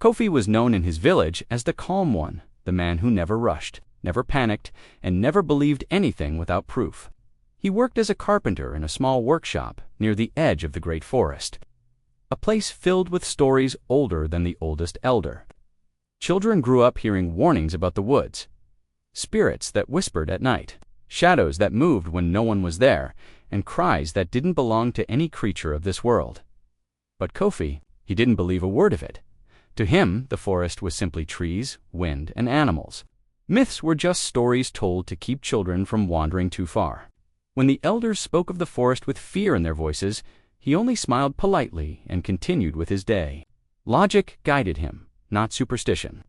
Kofi was known in his village as the calm one, the man who never rushed, never panicked, and never believed anything without proof. He worked as a carpenter in a small workshop near the edge of the great forest, a place filled with stories older than the oldest elder. Children grew up hearing warnings about the woods, spirits that whispered at night, shadows that moved when no one was there, and cries that didn't belong to any creature of this world. But Kofi, he didn't believe a word of it. To him, the forest was simply trees, wind, and animals. Myths were just stories told to keep children from wandering too far. When the elders spoke of the forest with fear in their voices, he only smiled politely and continued with his day. Logic guided him, not superstition.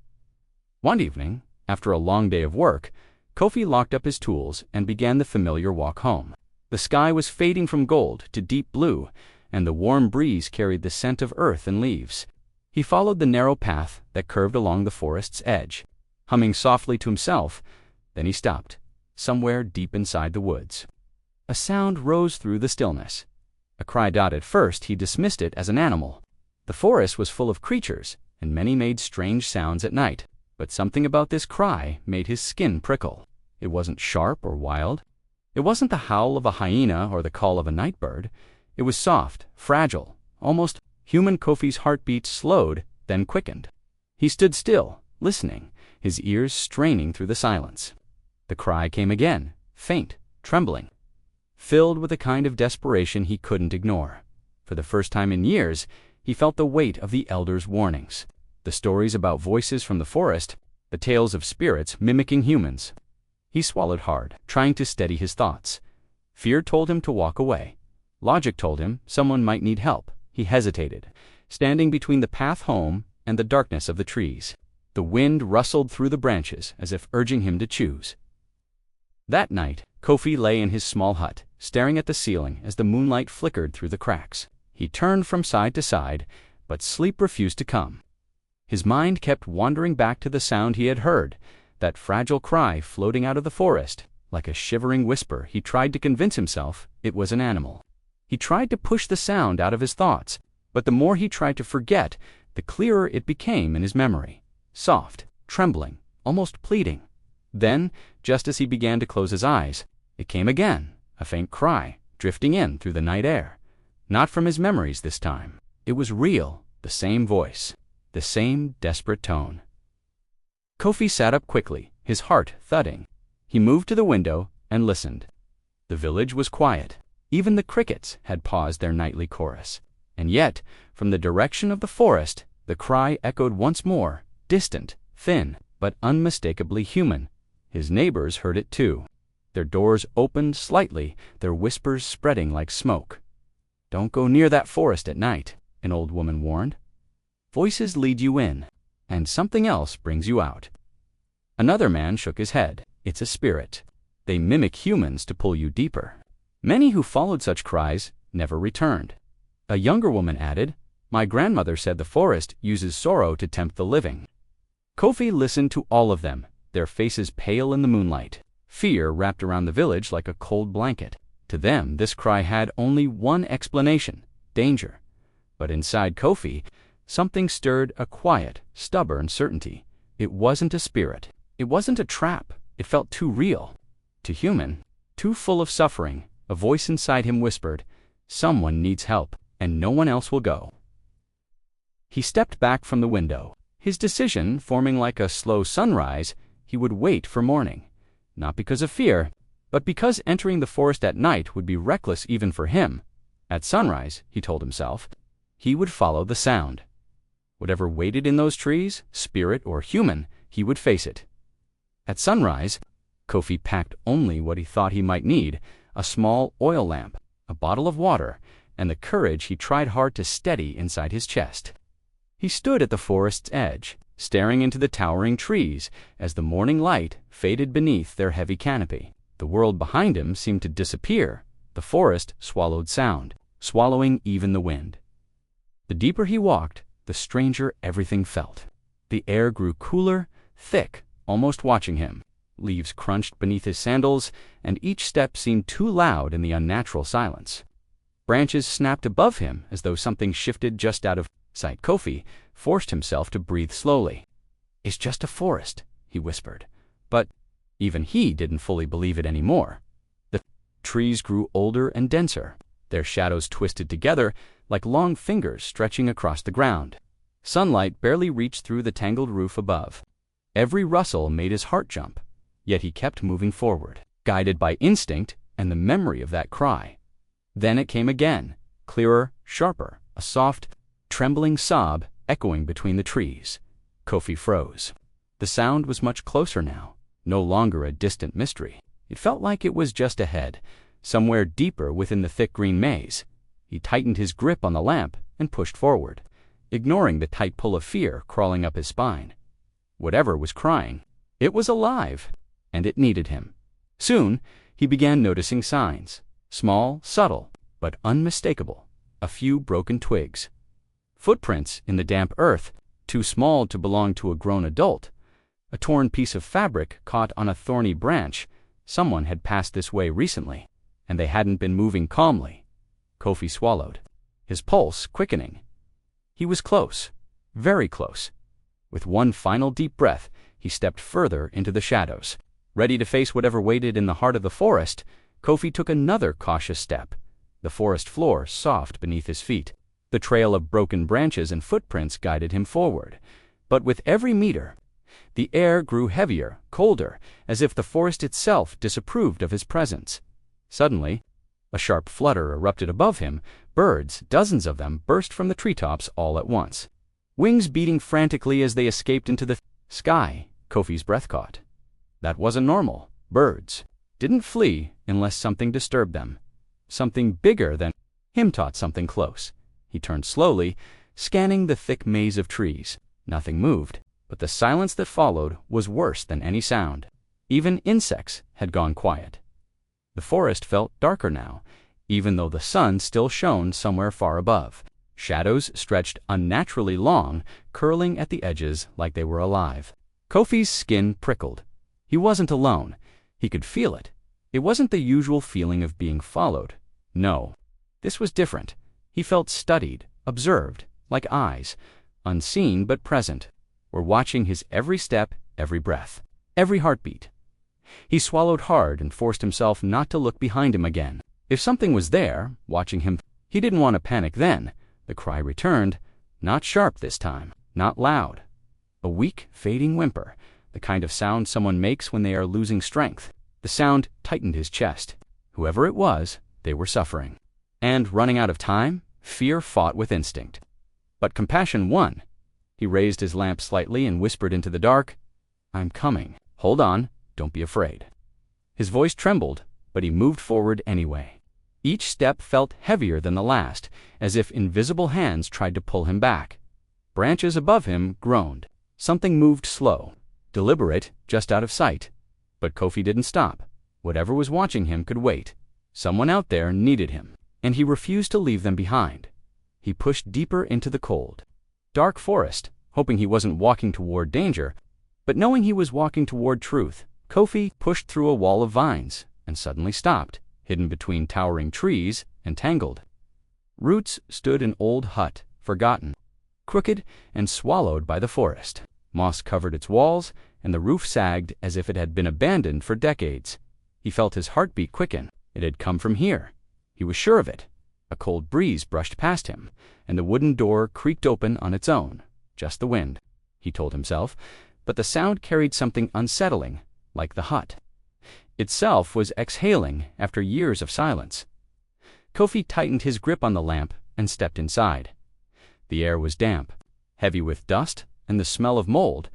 One evening, after a long day of work, Kofi locked up his tools and began the familiar walk home. The sky was fading from gold to deep blue, and the warm breeze carried the scent of earth and leaves. He followed the narrow path that curved along the forest's edge, humming softly to himself. Then he stopped, somewhere deep inside the woods. A sound rose through the stillness. A cry. At first he dismissed it as an animal. The forest was full of creatures, and many made strange sounds at night. But something about this cry made his skin prickle. It wasn't sharp or wild. It wasn't the howl of a hyena or the call of a night bird. It was soft, fragile, almost human. Kofi's heartbeat slowed, then quickened. He stood still, listening, his ears straining through the silence. The cry came again, faint, trembling, filled with a kind of desperation he couldn't ignore. For the first time in years, he felt the weight of the elders' warnings. The stories about voices from the forest, the tales of spirits mimicking humans. He swallowed hard, trying to steady his thoughts. Fear told him to walk away. Logic told him someone might need help. He hesitated, standing between the path home and the darkness of the trees. The wind rustled through the branches as if urging him to choose. That night, Kofi lay in his small hut, staring at the ceiling as the moonlight flickered through the cracks. He turned from side to side, but sleep refused to come. His mind kept wandering back to the sound he had heard, that fragile cry floating out of the forest. Like a shivering whisper, he tried to convince himself it was an animal. He tried to push the sound out of his thoughts, but the more he tried to forget, the clearer it became in his memory. Soft, trembling, almost pleading. Then, just as he began to close his eyes, it came again, a faint cry, drifting in through the night air. Not from his memories this time. It was real, the same voice, the same desperate tone. Kofi sat up quickly, his heart thudding. He moved to the window and listened. The village was quiet. Even the crickets had paused their nightly chorus. And yet, from the direction of the forest, the cry echoed once more, distant, thin, but unmistakably human. His neighbors heard it too. Their doors opened slightly, their whispers spreading like smoke. "Don't go near that forest at night," an old woman warned. "Voices lead you in, and something else brings you out." Another man shook his head. "It's a spirit. They mimic humans to pull you deeper." Many who followed such cries never returned. A younger woman added, "My grandmother said the forest uses sorrow to tempt the living." Kofi listened to all of them, their faces pale in the moonlight. Fear wrapped around the village like a cold blanket. To them, this cry had only one explanation: danger. But inside Kofi, something stirred, a quiet, stubborn certainty. It wasn't a spirit. It wasn't a trap. It felt too real, too human, too full of suffering. A voice inside him whispered, "Someone needs help, and no one else will go." He stepped back from the window, his decision forming like a slow sunrise. He would wait for morning, not because of fear, but because entering the forest at night would be reckless even for him. At sunrise, he told himself, he would follow the sound. Whatever waited in those trees, spirit or human, he would face it. At sunrise, Kofi packed only what he thought he might need: a small oil lamp, a bottle of water, and the courage he tried hard to steady inside his chest. He stood at the forest's edge, staring into the towering trees as the morning light faded beneath their heavy canopy. The world behind him seemed to disappear. The forest swallowed sound, swallowing even the wind. The deeper he walked, the stranger everything felt. The air grew cooler, thick, almost watching him. Leaves crunched beneath his sandals, and each step seemed too loud in the unnatural silence. Branches snapped above him as though something shifted just out of sight. Kofi, forced himself to breathe slowly. "It's just a forest," he whispered. But even he didn't fully believe it anymore. The trees grew older and denser, their shadows twisted together like long fingers stretching across the ground. Sunlight barely reached through the tangled roof above. Every rustle made his heart jump, yet he kept moving forward, guided by instinct and the memory of that cry. Then it came again, clearer, sharper, a soft, trembling sob echoing between the trees. Kofi froze. The sound was much closer now, no longer a distant mystery. It felt like it was just ahead, somewhere deeper within the thick green maze. He tightened his grip on the lamp and pushed forward, ignoring the tight pull of fear crawling up his spine. Whatever was crying, it was alive, and it needed him. Soon, he began noticing signs, small, subtle, but unmistakable. A few broken twigs. Footprints in the damp earth, too small to belong to a grown adult. A torn piece of fabric caught on a thorny branch. Someone had passed this way recently, and they hadn't been moving calmly. Kofi swallowed, his pulse quickening. He was close, very close. With one final deep breath, he stepped further into the shadows. Ready to face whatever waited in the heart of the forest, Kofi took another cautious step, the forest floor soft beneath his feet. The trail of broken branches and footprints guided him forward. But with every meter, the air grew heavier, colder, as if the forest itself disapproved of his presence. Suddenly, a sharp flutter erupted above him. Birds, dozens of them, burst from the treetops all at once, wings beating frantically as they escaped into the sky. Kofi's breath caught. That wasn't normal. Birds didn't flee unless something disturbed them. Something bigger than him taught something close. He turned slowly, scanning the thick maze of trees. Nothing moved, but the silence that followed was worse than any sound. Even insects had gone quiet. The forest felt darker now, even though the sun still shone somewhere far above. Shadows stretched unnaturally long, curling at the edges like they were alive. Kofi's skin prickled. He wasn't alone. He could feel it. It wasn't the usual feeling of being followed. No, this was different. He felt studied, observed, like eyes, unseen but present, were watching his every step, every breath, every heartbeat. He swallowed hard and forced himself not to look behind him again. If something was there, watching him, he didn't want to panic then. The cry returned, not sharp this time, not loud. A weak, fading whimper, the kind of sound someone makes when they are losing strength. The sound tightened his chest. Whoever it was, they were suffering. And running out of time, fear fought with instinct. But compassion won. He raised his lamp slightly and whispered into the dark, "I'm coming. Hold on, don't be afraid." His voice trembled, but he moved forward anyway. Each step felt heavier than the last, as if invisible hands tried to pull him back. Branches above him groaned. Something moved slow, deliberate, just out of sight. But Kofi didn't stop. Whatever was watching him could wait. Someone out there needed him, and he refused to leave them behind. He pushed deeper into the cold, dark forest, hoping he wasn't walking toward danger, but knowing he was walking toward truth. Kofi pushed through a wall of vines and suddenly stopped, hidden between towering trees and tangled. Roots stood an old hut, forgotten, crooked and swallowed by the forest. Moss covered its walls, and the roof sagged as if it had been abandoned for decades. He felt his heartbeat quicken. It had come from here. He was sure of it. A cold breeze brushed past him, and the wooden door creaked open on its own. Just the wind, he told himself, but the sound carried something unsettling, like the hut itself was exhaling after years of silence. Kofi tightened his grip on the lamp and stepped inside. The air was damp, heavy with dust and the smell of mold.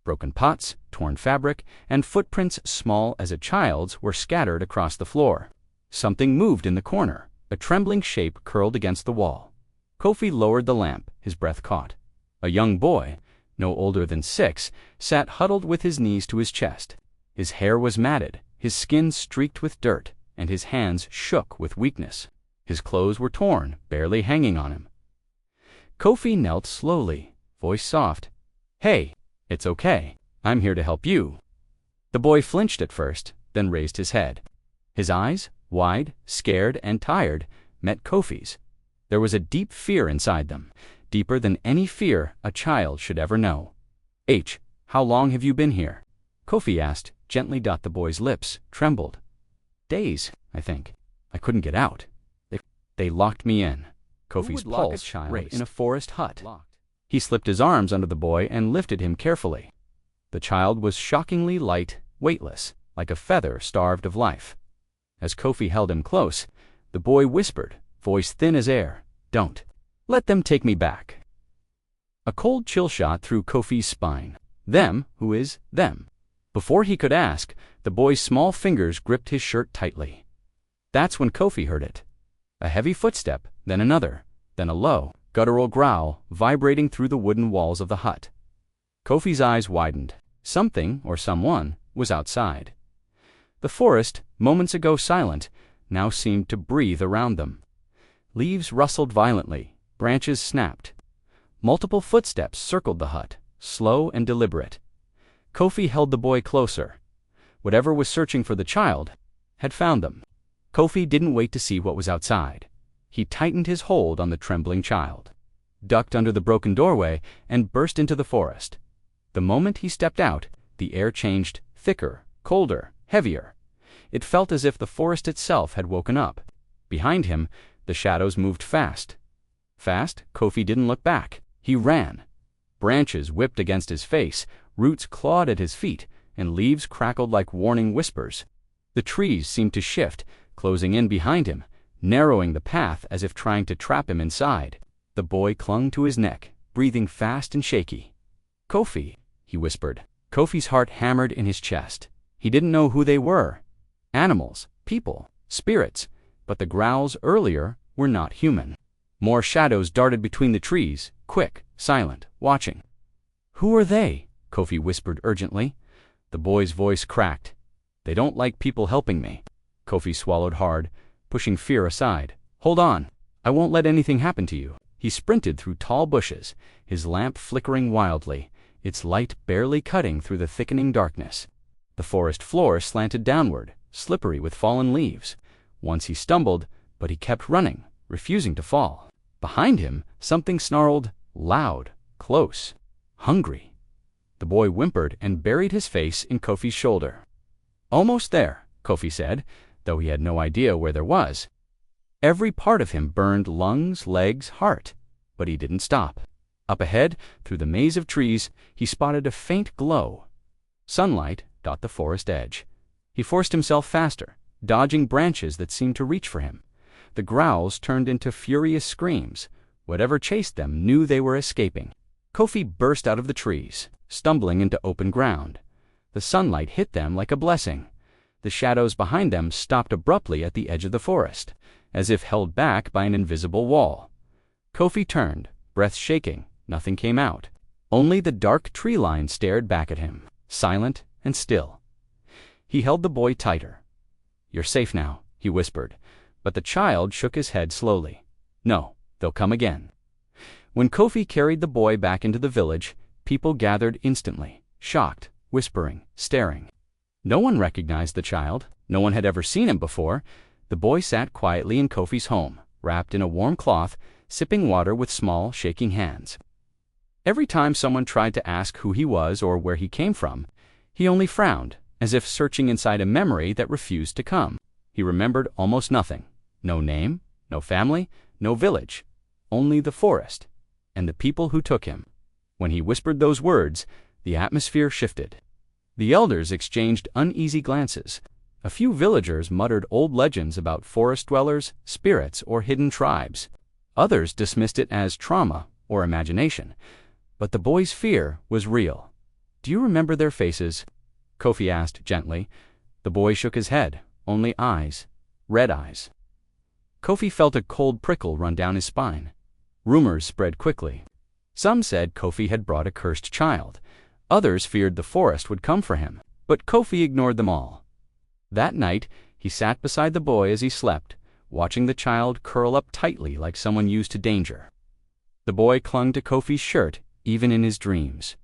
Broken pots, torn fabric, and footprints small as a child's were scattered across the floor. Something moved in the corner, a trembling shape curled against the wall. Kofi lowered the lamp, his breath caught. A young boy, no older than 6, sat huddled with his knees to his chest. His hair was matted, his skin streaked with dirt, and his hands shook with weakness. His clothes were torn, barely hanging on him. Kofi knelt slowly, voice soft. "Hey, it's okay. I'm here to help you." The boy flinched at first, then raised his head. His eyes, wide, scared, and tired, met Kofi's. There was a deep fear inside them, deeper than any fear a child should ever know. How long have you been here? Kofi asked, gently. The boy's lips trembled. Days, I think. I couldn't get out. They locked me in. Kofi's pulse raced. In a forest hut. He slipped his arms under the boy and lifted him carefully. The child was shockingly light, weightless, like a feather starved of life. As Kofi held him close, the boy whispered, voice thin as air, "Don't. Let them take me back." A cold chill shot through Kofi's spine. Them? Who is them? Before he could ask, the boy's small fingers gripped his shirt tightly. That's when Kofi heard it. A heavy footstep, then another, then a low, guttural growl vibrating through the wooden walls of the hut. Kofi's eyes widened. Something, or someone, was outside. The forest, moments ago silent, now seemed to breathe around them. Leaves rustled violently, branches snapped. Multiple footsteps circled the hut, slow and deliberate. Kofi held the boy closer. Whatever was searching for the child had found them. Kofi didn't wait to see what was outside. He tightened his hold on the trembling child, ducked under the broken doorway, and burst into the forest. The moment he stepped out, the air changed, thicker, colder, heavier. It felt as if the forest itself had woken up. Behind him, the shadows moved fast. Fast, Kofi didn't look back. He ran. Branches whipped against his face, roots clawed at his feet, and leaves crackled like warning whispers. The trees seemed to shift, closing in behind him, narrowing the path as if trying to trap him inside. The boy clung to his neck, breathing fast and shaky. "Kofi," he whispered. Kofi's heart hammered in his chest. He didn't know who they were. Animals, people, spirits, but the growls earlier were not human. More shadows darted between the trees, quick, silent, watching. "Who are they?" Kofi whispered urgently. The boy's voice cracked. "They don't like people helping me." Kofi swallowed hard, pushing fear aside. "Hold on. I won't let anything happen to you." He sprinted through tall bushes, his lamp flickering wildly, its light barely cutting through the thickening darkness. The forest floor slanted downward, slippery with fallen leaves. Once he stumbled, but he kept running, refusing to fall. Behind him, something snarled, loud, close, hungry. The boy whimpered and buried his face in Kofi's shoulder. "Almost there," Kofi said, though he had no idea where there was. Every part of him burned, lungs, legs, heart, but he didn't stop. Up ahead, through the maze of trees, he spotted a faint glow. Sunlight dot the forest edge. He forced himself faster, dodging branches that seemed to reach for him. The growls turned into furious screams. Whatever chased them knew they were escaping. Kofi burst out of the trees, stumbling into open ground. The sunlight hit them like a blessing. The shadows behind them stopped abruptly at the edge of the forest, as if held back by an invisible wall. Kofi turned, breath shaking. Nothing came out. Only the dark tree line stared back at him, silent and still. He held the boy tighter. "You're safe now," he whispered, but the child shook his head slowly. "No, they'll come again." When Kofi carried the boy back into the village, people gathered instantly, shocked, whispering, staring. No one recognized the child. No one had ever seen him before. The boy sat quietly in Kofi's home, wrapped in a warm cloth, sipping water with small, shaking hands. Every time someone tried to ask who he was or where he came from, he only frowned, as if searching inside a memory that refused to come. He remembered almost nothing. No name, no family, no village. Only the forest, and the people who took him. When he whispered those words, the atmosphere shifted. The elders exchanged uneasy glances. A few villagers muttered old legends about forest dwellers, spirits, or hidden tribes. Others dismissed it as trauma or imagination. But the boy's fear was real. "Do you remember their faces?" Kofi asked gently. The boy shook his head. Only eyes. Red eyes. Kofi felt a cold prickle run down his spine. Rumors spread quickly. Some said Kofi had brought a cursed child. Others feared the forest would come for him. But Kofi ignored them all. That night, he sat beside the boy as he slept, watching the child curl up tightly like someone used to danger. The boy clung to Kofi's shirt, even in his dreams.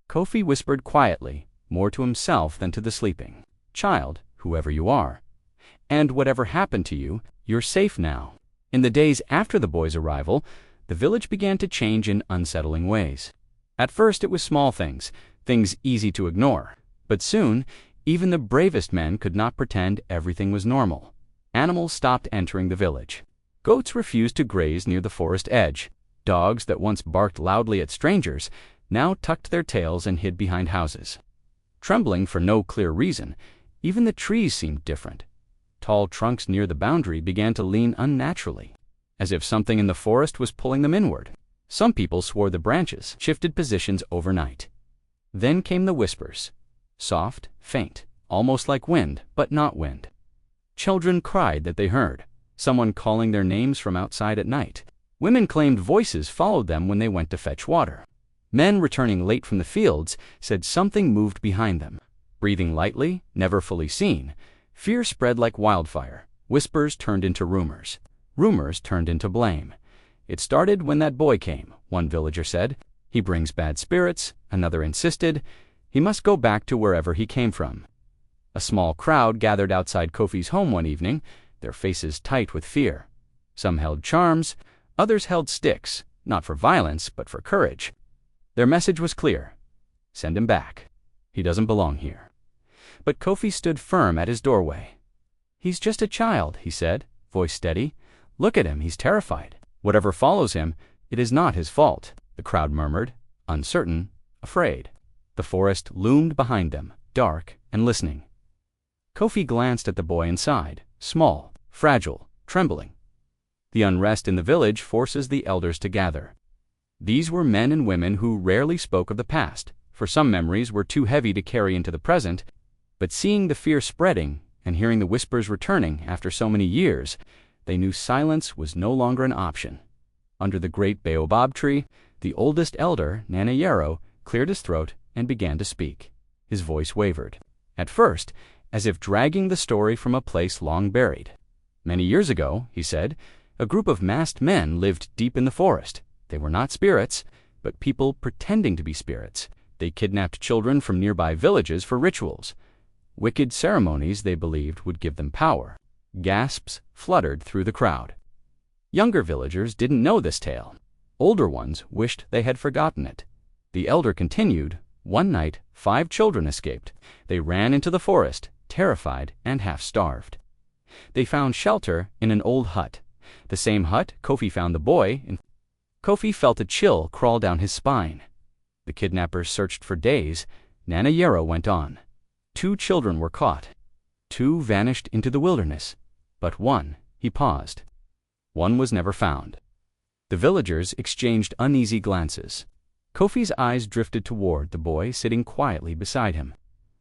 Kofi whispered quietly, more to himself than to the sleeping. "Child, whoever you are, and whatever happened to you, you're safe now." In the days after the boy's arrival, the village began to change in unsettling ways. At first it was small things easy to ignore. But soon, even the bravest men could not pretend everything was normal. Animals stopped entering the village. Goats refused to graze near the forest edge. Dogs that once barked loudly at strangers now tucked their tails and hid behind houses. Trembling for no clear reason, even the trees seemed different. Tall trunks near the boundary began to lean unnaturally, as if something in the forest was pulling them inward. Some people swore the branches shifted positions overnight. Then came the whispers, soft, faint, almost like wind, but not wind. Children cried that they heard someone calling their names from outside at night. Women claimed voices followed them when they went to fetch water. Men returning late from the fields said something moved behind them. Breathing lightly, never fully seen, fear spread like wildfire. Whispers turned into rumors. Rumors turned into blame. It started when that boy came, one villager said. He brings bad spirits, another insisted. He must go back to wherever he came from. A small crowd gathered outside Kofi's home one evening, their faces tight with fear. Some held charms, others held sticks, not for violence, but for courage. Their message was clear. Send him back. He doesn't belong here. But Kofi stood firm at his doorway. He's just a child, he said, voice steady. Look at him, he's terrified. Whatever follows him, it is not his fault, the crowd murmured, uncertain, afraid. The forest loomed behind them, dark and listening. Kofi glanced at the boy inside, small, fragile, trembling. The unrest in the village forces the elders to gather. These were men and women who rarely spoke of the past, for some memories were too heavy to carry into the present, but seeing the fear spreading and hearing the whispers returning after so many years, they knew silence was no longer an option. Under the great baobab tree, the oldest elder, Nana Yarrow, cleared his throat and began to speak. His voice wavered, at first, as if dragging the story from a place long buried. Many years ago, he said, a group of masked men lived deep in the forest. They were not spirits, but people pretending to be spirits. They kidnapped children from nearby villages for rituals. Wicked ceremonies they believed would give them power. Gasps fluttered through the crowd. Younger villagers didn't know this tale. Older ones wished they had forgotten it. The elder continued, one night 5 children escaped. They ran into the forest, terrified and half-starved. They found shelter in an old hut. The same hut Kofi found the boy in. Kofi felt a chill crawl down his spine. The kidnappers searched for days. Nana Yarrow went on. 2 children were caught. 2 vanished into the wilderness. But one, he paused. One was never found. The villagers exchanged uneasy glances. Kofi's eyes drifted toward the boy sitting quietly beside him.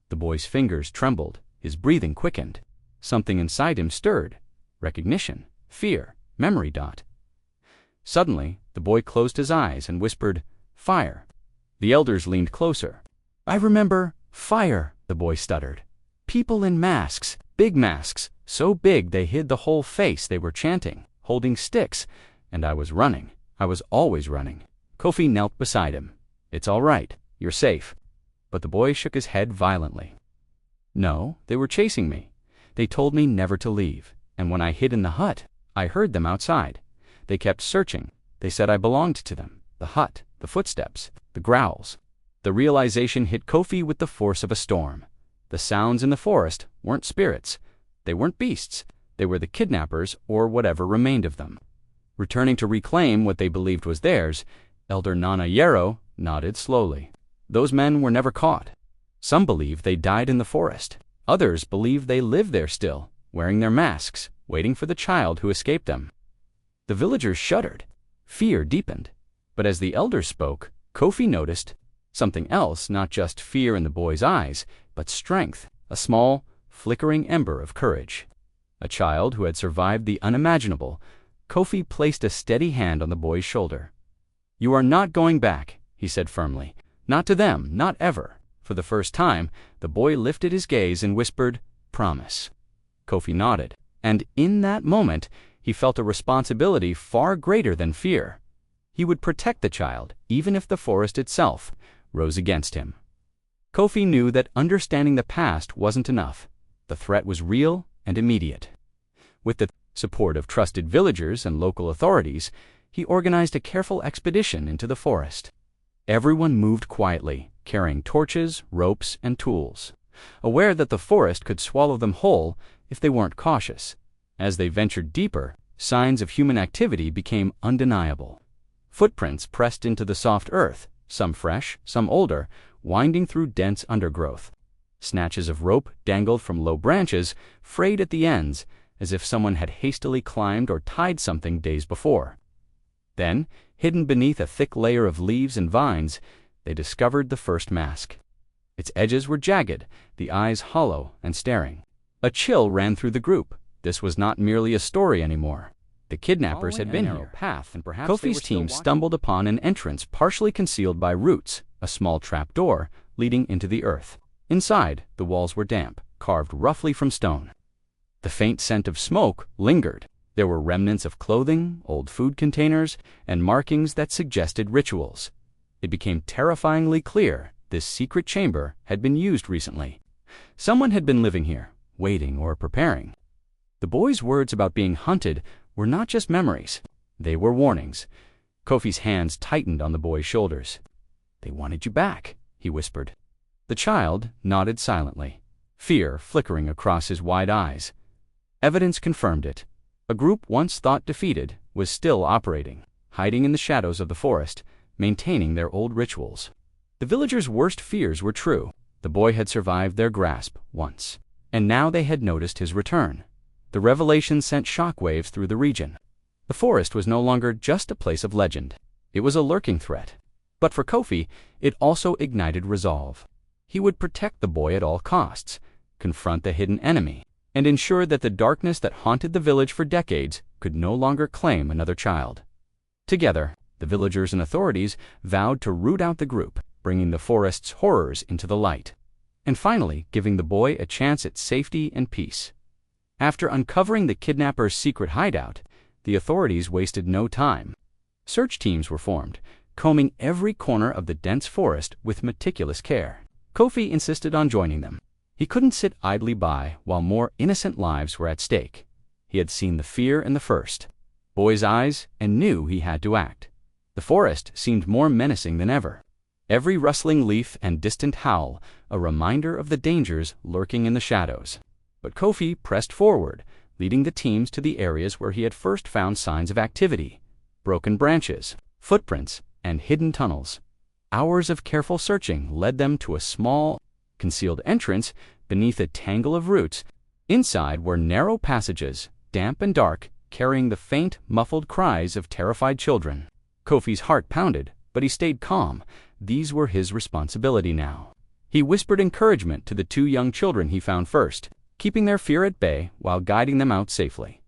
The boy's fingers trembled, his breathing quickened. Something inside him stirred. Recognition, fear, memory. Suddenly, the boy closed his eyes and whispered, "Fire." The elders leaned closer. "I remember, fire," the boy stuttered. "People in masks, big masks, so big they hid the whole face. They were chanting, holding sticks, and I was running. I was always running." Kofi knelt beside him. "It's all right. You're safe." But the boy shook his head violently. "No, they were chasing me. They told me never to leave, and when I hid in the hut, I heard them outside. They kept searching. They said I belonged to them. The hut, the footsteps, the growls." The realization hit Kofi with the force of a storm. The sounds in the forest weren't spirits. They weren't beasts. They were the kidnappers or whatever remained of them. Returning to reclaim what they believed was theirs, Elder Nana Yarrow nodded slowly. Those men were never caught. Some believe they died in the forest. Others believe they live there still, wearing their masks, waiting for the child who escaped them. The villagers shuddered. Fear deepened. But as the elders spoke, Kofi noticed something else, not just fear in the boy's eyes, but strength, a small, flickering ember of courage. A child who had survived the unimaginable. Kofi placed a steady hand on the boy's shoulder. "You are not going back," he said firmly. "Not to them, not ever." For the first time, the boy lifted his gaze and whispered, "Promise." Kofi nodded, and in that moment, he felt a responsibility far greater than fear. He would protect the child, even if the forest itself rose against him. Kofi knew that understanding the past wasn't enough. The threat was real and immediate. With the support of trusted villagers and local authorities, he organized a careful expedition into the forest. Everyone moved quietly, carrying torches, ropes, and tools, aware that the forest could swallow them whole if they weren't cautious. As they ventured deeper, signs of human activity became undeniable. Footprints pressed into the soft earth, some fresh, some older, winding through dense undergrowth. Snatches of rope dangled from low branches, frayed at the ends, as if someone had hastily climbed or tied something days before. Then, hidden beneath a thick layer of leaves and vines, they discovered the first mask. Its edges were jagged, the eyes hollow and staring. A chill ran through the group. This was not merely a story anymore. The kidnappers had been here. And perhaps Kofi's team stumbled upon an entrance partially concealed by roots, a small trap door leading into the earth. Inside, the walls were damp, carved roughly from stone. The faint scent of smoke lingered. There were remnants of clothing, old food containers, and markings that suggested rituals. It became terrifyingly clear this secret chamber had been used recently. Someone had been living here, waiting or preparing. The boy's words about being hunted were not just memories. They were warnings. Kofi's hands tightened on the boy's shoulders. "They wanted you back," he whispered. The child nodded silently, fear flickering across his wide eyes. Evidence confirmed it. A group once thought defeated was still operating, hiding in the shadows of the forest, maintaining their old rituals. The villagers' worst fears were true. The boy had survived their grasp once, and now they had noticed his return. The revelation sent shockwaves through the region. The forest was no longer just a place of legend. It was a lurking threat. But for Kofi, it also ignited resolve. He would protect the boy at all costs, confront the hidden enemy, and ensure that the darkness that haunted the village for decades could no longer claim another child. Together, the villagers and authorities vowed to root out the group, bringing the forest's horrors into the light, and finally giving the boy a chance at safety and peace. After uncovering the kidnapper's secret hideout, the authorities wasted no time. Search teams were formed, combing every corner of the dense forest with meticulous care. Kofi insisted on joining them. He couldn't sit idly by while more innocent lives were at stake. He had seen the fear in the first boy's eyes and knew he had to act. The forest seemed more menacing than ever. Every rustling leaf and distant howl a reminder of the dangers lurking in the shadows. But Kofi pressed forward, leading the teams to the areas where he had first found signs of activity: broken branches, footprints, and hidden tunnels. Hours of careful searching led them to a small, concealed entrance beneath a tangle of roots. Inside were narrow passages, damp and dark, carrying the faint, muffled cries of terrified children. Kofi's heart pounded, but he stayed calm. These were his responsibility now. He whispered encouragement to the two young children he found first, keeping their fear at bay while guiding them out safely.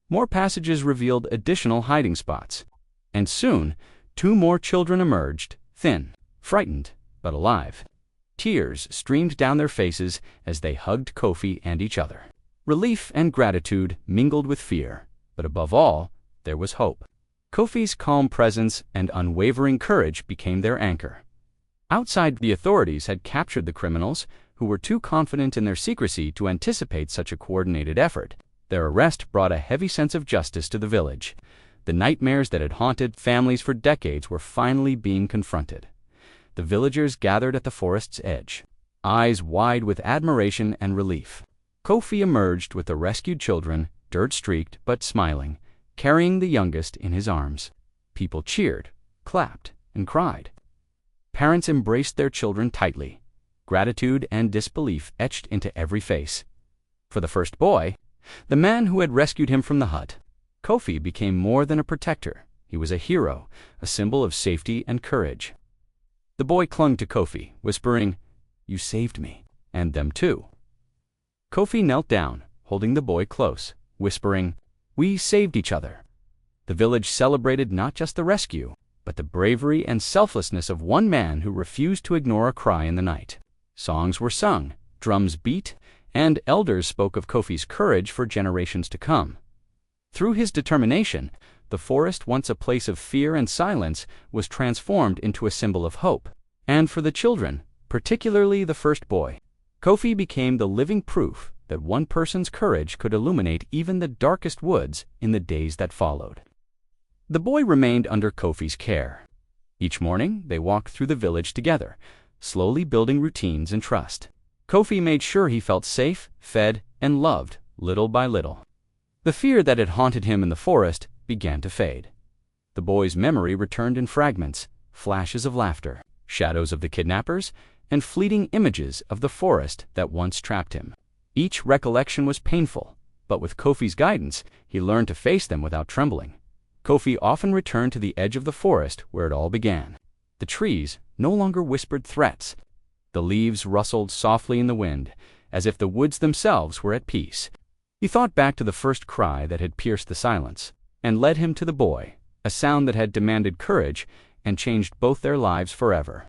More passages revealed additional hiding spots, and soon 2 more children emerged, thin, frightened, but alive. Tears streamed down their faces as they hugged Kofi and each other. Relief and gratitude mingled with fear, but above all, there was hope. Kofi's calm presence and unwavering courage became their anchor. Outside, the authorities had captured the criminals, who were too confident in their secrecy to anticipate such a coordinated effort. Their arrest brought a heavy sense of justice to the village. The nightmares that had haunted families for decades were finally being confronted. The villagers gathered at the forest's edge, eyes wide with admiration and relief. Kofi emerged with the rescued children, dirt-streaked but smiling, carrying the youngest in his arms. People cheered, clapped, and cried. Parents embraced their children tightly. Gratitude and disbelief etched into every face. For the first boy, the man who had rescued him from the hut, Kofi became more than a protector. He was a hero, a symbol of safety and courage. The boy clung to Kofi, whispering, "You saved me, and them too." Kofi knelt down, holding the boy close, whispering, "We saved each other." The village celebrated not just the rescue, but the bravery and selflessness of one man who refused to ignore a cry in the night. Songs were sung, drums beat, and elders spoke of Kofi's courage for generations to come. Through his determination, the forest, once a place of fear and silence, was transformed into a symbol of hope. And for the children, particularly the first boy, Kofi became the living proof that one person's courage could illuminate even the darkest woods in the days that followed. The boy remained under Kofi's care. Each morning, they walked through the village together, slowly building routines and trust. Kofi made sure he felt safe, fed, and loved, little by little. The fear that had haunted him in the forest began to fade. The boy's memory returned in fragments, flashes of laughter, shadows of the kidnappers, and fleeting images of the forest that once trapped him. Each recollection was painful, but with Kofi's guidance, he learned to face them without trembling. Kofi often returned to the edge of the forest where it all began. The trees no longer whispered threats. The leaves rustled softly in the wind, as if the woods themselves were at peace. He thought back to the first cry that had pierced the silence, and led him to the boy, a sound that had demanded courage and changed both their lives forever.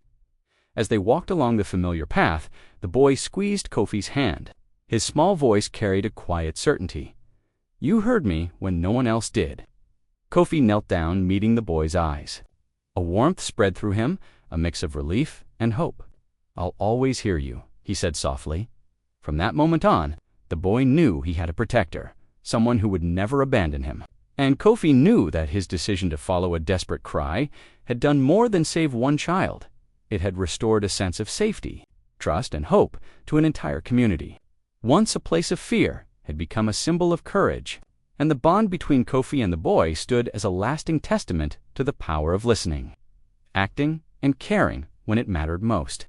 As they walked along the familiar path, the boy squeezed Kofi's hand. His small voice carried a quiet certainty. "You heard me when no one else did." Kofi knelt down, meeting the boy's eyes. A warmth spread through him, a mix of relief and hope. "I'll always hear you," he said softly. From that moment on, the boy knew he had a protector, someone who would never abandon him. And Kofi knew that his decision to follow a desperate cry had done more than save one child. It had restored a sense of safety, trust, and hope to an entire community. Once a place of fear had become a symbol of courage, and the bond between Kofi and the boy stood as a lasting testament to the power of listening, acting, and caring when it mattered most.